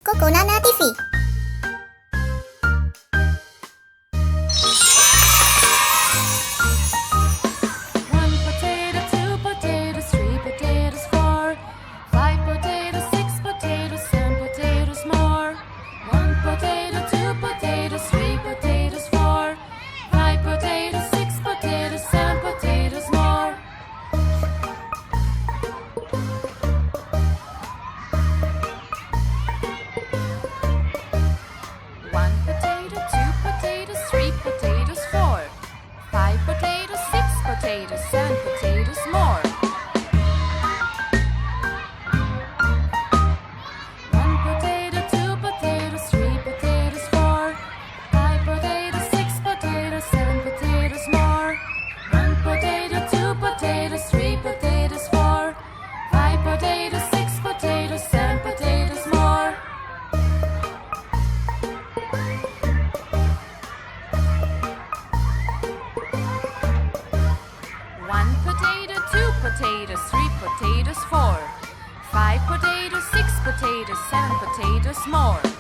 Coconana TV. One potato, two potatoes, three potatoes, four, five potatoes, six potatoes, seven potatoes more. One potato, two potatoes, three potatoes, four, five potatoes, six potatoes, seven potatoes more. One potato, two potatoes, three potatoes, four, five potatoes, six potatoes, seven potatoes more. One potato, two potatoes, three potatoes, four, five potatoes, six potatoes, seven potatoes more. One potato, two potatoes, three potatoes, four, five potatoes, six potatoes, seven potatoes more. One potato, two potatoes, three potatoes, four, five potatoes, six potatoes, seven potatoes more.